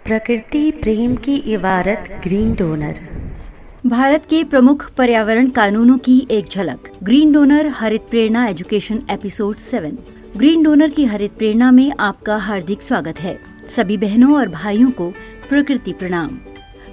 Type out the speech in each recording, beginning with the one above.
प्रकृति प्रेम की इबारत ग्रीन डोनर। भारत के प्रमुख पर्यावरण कानूनों की एक झलक। ग्रीन डोनर हरित प्रेरणा एजुकेशन एपिसोड 7। ग्रीन डोनर की हरित प्रेरणा में आपका हार्दिक स्वागत है। सभी बहनों और भाइयों को प्रकृति प्रणाम।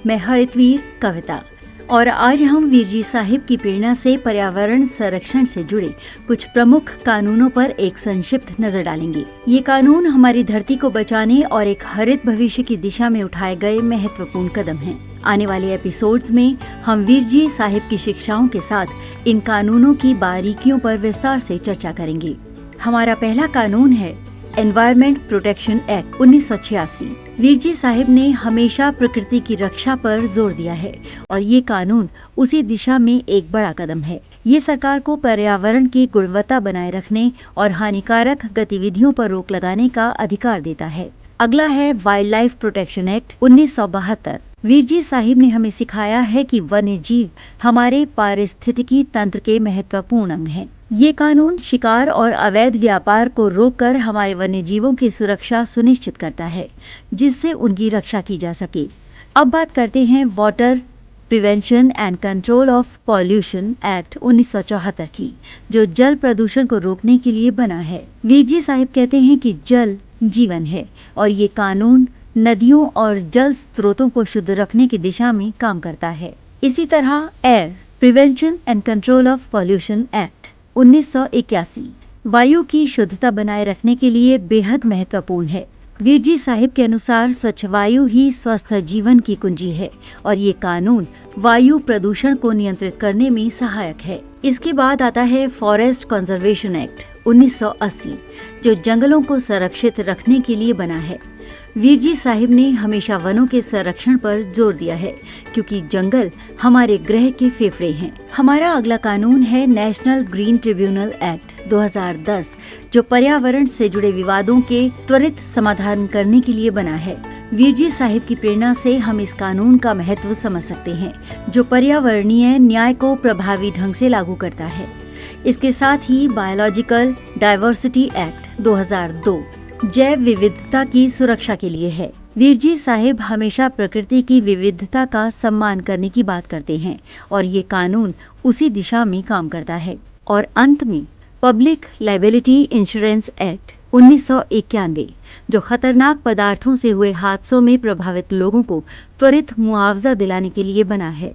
मैं हरितवीर कविता और आज हम वीरजी साहिब की प्रेरणा से पर्यावरण संरक्षण से जुड़े कुछ प्रमुख कानूनों पर एक संक्षिप्त नजर डालेंगे। ये कानून हमारी धरती को बचाने और एक हरित भविष्य की दिशा में उठाए गए महत्वपूर्ण कदम हैं। आने वाले एपिसोड्स में हम वीरजी साहिब की शिक्षाओं के साथ इन कानूनों की बारीकियों पर विस्तार से चर्चा करेंगे। हमारा पहला कानून है environment protection act 1986। Virji Sahib ने हमेशा प्रकृति की रक्षा पर जोर दिया है और ये कानून उसी दिशा में एक बड़ा कदम है। ये सरकार को पर्यावरण की गुणवत्ता बनाए रखने और हानिकारक गतिविधियों पर रोक लगाने का अधिकार देता है। अगला है wild life protection act 1972। Veerji Sahib ने हमें सिखाया है कि वन्य जीव हमारे पारिस्थितिकी तंत्र के महत्वपूर्ण अंग हैं। ये कानून शिकार और अवैध व्यापार को रोककर हमारे वन्य जीवों की सुरक्षा सुनिश्चित करता है, जिससे उनकी रक्षा की जा सके। अब बात करते हैं water prevention and control of pollution act 1974 की, जो जल प्रदूषण को रोकने के लिए बना है। वीरजी साहिब कहते हैं कि जल जीवन है और ये कानून नदियों और जल स्रोतों को शुद्ध रखने की दिशा में काम करता है। इसी तरह air prevention and control of pollution act 1981 वायु की शुद्धता बनाए रखने के लिए बेहद महत्वपूर्ण है। वीरजी साहिब के अनुसार स्वच्छ वायु ही स्वस्थ जीवन की कुंजी है और ये कानून वायु प्रदूषण को नियंत्रित करने में सहायक है। इसके बाद आता है फॉरेस्ट कंजर्वेशन एक्ट 1980, जो जंगलों को संरक्षित रखने के लिए बना है। वीरजी साहिब ने हमेशा वनों के संरक्षण पर जोर दिया है, क्योंकि जंगल हमारे ग्रह के फेफड़े हैं। हमारा अगला कानून है नेशनल ग्रीन ट्रिब्यूनल एक्ट 2010, जो पर्यावरण से जुड़े विवादों के त्वरित समाधान करने के लिए बना है। वीरजी साहिब की प्रेरणा से हम इस कानून का महत्व समझ सकते हैं, जो पर्यावरणीय न्याय को प्रभावी ढंग से लागू करता है। इसके साथ ही बायोलॉजिकल डाइवर्सिटी एक्ट 2002 जैव विविधता की सुरक्षा के लिए है। वीरजी साहिब हमेशा प्रकृति की विविधता का सम्मान करने की बात करते हैं और ये कानून उसी दिशा में काम करता है। और अंत में पब्लिक लायबिलिटी इंश्योरेंस एक्ट 1991, जो खतरनाक पदार्थों से हुए हादसों में प्रभावित लोगों को त्वरित मुआवजा दिलाने के लिए बना है।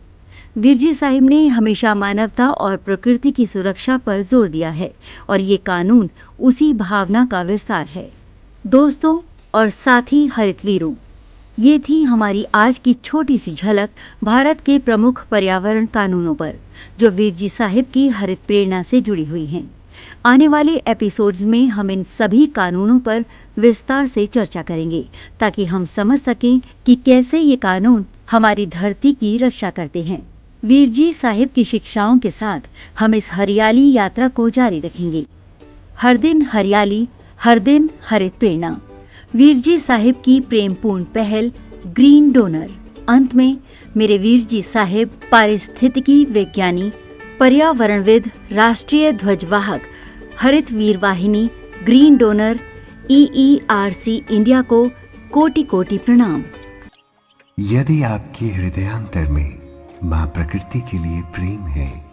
वीरजी साहिब ने हमेशा मानवता और प्रकृति की सुरक्षा पर जोर दिया है और ये कानून उसी भावना का विस्तार है। दोस्तों और साथी हरितवीरों, ये थी हमारी आज की छोटी सी झलक भारत के प्रमुख पर्यावरण कानूनों पर, जो वीरजी साहिब की हरित प्रेरणा से जुड़ी हुई हैं। आने वाले एपिसोड्स में हम इन सभी कानूनों पर विस्तार से चर्चा करेंगे, ताकि हम समझ सकें कि कैसे ये कानून हमारी धरती की रक्षा करते हैं। वीरजी साहिब की शिक्षाओं के साथ हम इस हरियाली यात्रा को जारी रखेंगे। हर दिन हरियाली, हर दिन हरित प्रेरणा। वीरजी साहिब की प्रेमपूर्ण पहल ग्रीन डोनर। अंत में मेरे वीरजी साहिब पारिस्थितिकी विज्ञानी, पर्यावरणविद, राष्ट्रीय ध्वजवाहक, हरित वीर वाहिनी ग्रीन डोनर EERC इंडिया को कोटि कोटि प्रणाम। यदि आपके हृदयांतर में माँ प्रकृति के लिए प्रेम है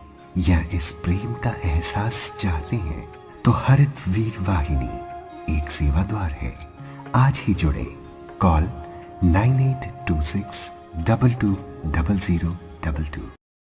या इस प्रेम का एहसास चाहते हैं, तो हरित वीर वाहिनी एक सेवा द्वार है। आज ही जुड़े। कॉल 9826 220022।